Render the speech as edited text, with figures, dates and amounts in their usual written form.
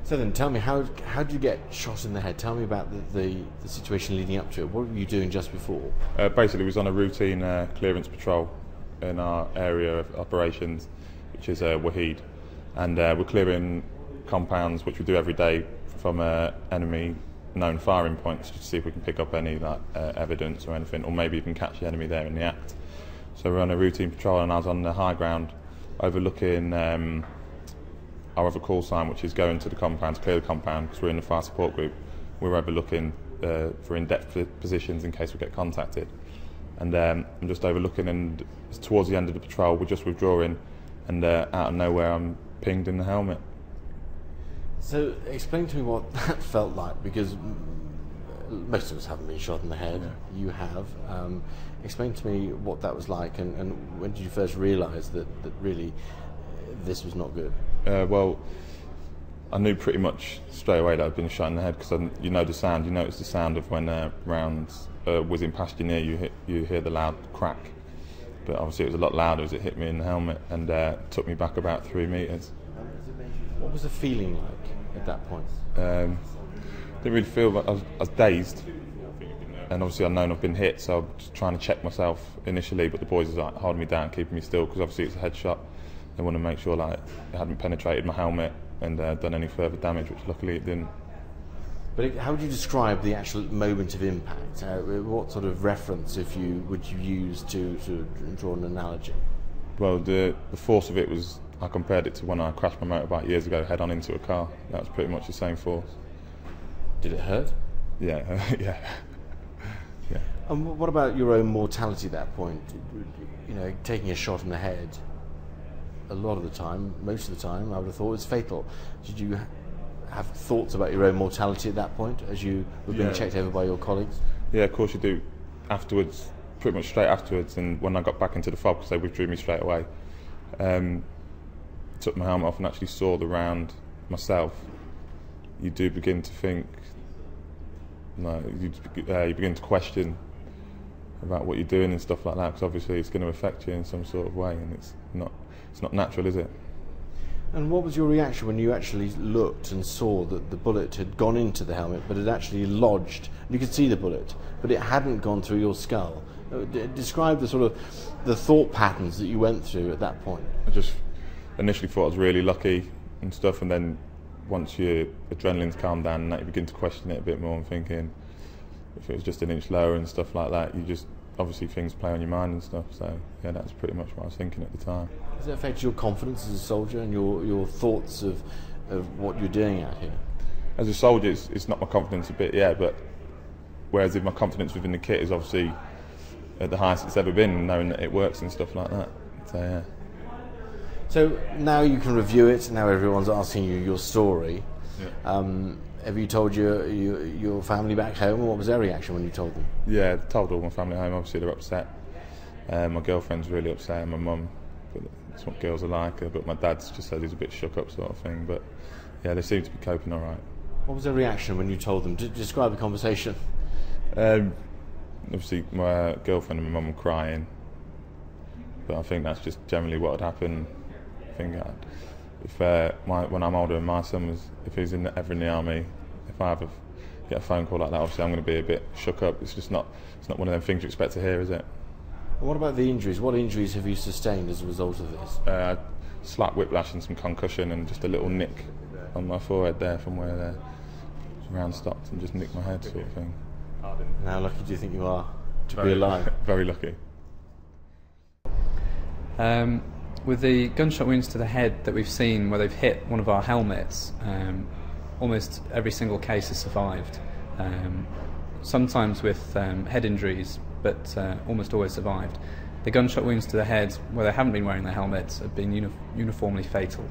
So then, tell me, how did you get shot in the head? Tell me about the situation leading up to it. What were you doing just before? Basically, we was on a routine clearance patrol in our area of operations, which is Wahid, and we're clearing compounds, which we do every day, from enemy known firing points, just to see if we can pick up any evidence or anything, or maybe even catch the enemy there in the act. So we're on a routine patrol, and I was on the high ground overlooking our other call sign, which is going to the compound, to clear the compound, because we're in the fire support group. We're overlooking for in-depth positions in case we get contacted. And I'm just overlooking, and towards the end of the patrol, we're just withdrawing, and out of nowhere I'm pinged in the helmet. So explain to me what that felt like, because most of us haven't been shot in the head. Yeah. You have. Explain to me what that was like, and when did you first realise that really this was not good? Well, I knew pretty much straight away that I'd been shot in the head, because you know the sound. You notice the sound of when rounds whizzing past your ear. You hear the loud crack. But obviously it was a lot louder as it hit me in the helmet, and took me back about 3 metres. What was the feeling like at that point? Didn't really feel like I was dazed, and obviously I'd known I've been hit, so I was just trying to check myself initially, but the boys was like holding me down, keeping me still, because obviously it's a headshot. They want to make sure like it hadn't penetrated my helmet and done any further damage, which luckily it didn't. But how would you describe the actual moment of impact? What sort of reference would you use to draw an analogy? Well, the force of it was, I compared it to when I crashed my motorbike years ago head on into a car. That was pretty much the same force. Did it hurt? Yeah, yeah. Yeah. And what about your own mortality at that point? You know, taking a shot in the head, a lot of the time, most of the time, I would have thought it's fatal. Did you have thoughts about your own mortality at that point as you were being checked over by your colleagues? Yeah, of course you do. Afterwards, pretty much straight afterwards, and when I got back into the fob, because they withdrew me straight away, took my helmet off and actually saw the round myself, you do begin to think, you begin to question about what you're doing and stuff like that, because obviously it's going to affect you in some sort of way, and it's not natural, is it? And what was your reaction when you actually looked and saw that the bullet had gone into the helmet, but had actually lodged? You could see the bullet, but it hadn't gone through your skull. Describe the sort of the thought patterns that you went through at that point. I just initially thought I was really lucky and stuff, and then once your adrenaline's calmed down and that, you begin to question it a bit more and thinking if it was just an inch lower and stuff like that, you just, obviously things play on your mind and stuff, so yeah, that's pretty much what I was thinking at the time. Does it affect your confidence as a soldier and your thoughts of what you're doing out here? As a soldier, it's not my confidence a bit, yeah, but whereas if my confidence within the kit is obviously at the highest it's ever been, knowing that it works and stuff like that, so yeah. So now you can review it, now everyone's asking you your story. Yeah. Have you told your family back home, and what was their reaction when you told them? Yeah, I told all my family at home. Obviously they're upset. My girlfriend's really upset, and my mum, but that's what girls are like. But my dad's just said he's a bit shook up, sort of thing. But yeah, they seem to be coping all right. What was their reaction when you told them? Describe the conversation. Obviously my girlfriend and my mum were crying, but I think that's just generally what would happen. I think when I'm older and my son was, if he's ever in the army, if I ever get a phone call like that, obviously I'm going to be a bit shook up. It's not one of them things you expect to hear, is it? And what about the injuries? What injuries have you sustained as a result of this? Slight whiplash and some concussion, and just a little nick on my forehead there from where the round stopped and just nicked my head, sort of thing. And how lucky do you think you are to be alive? Very lucky. With the gunshot wounds to the head that we've seen where they've hit one of our helmets, almost every single case has survived. Sometimes with head injuries, but almost always survived. The gunshot wounds to the head where they haven't been wearing their helmets have been uniformly fatal.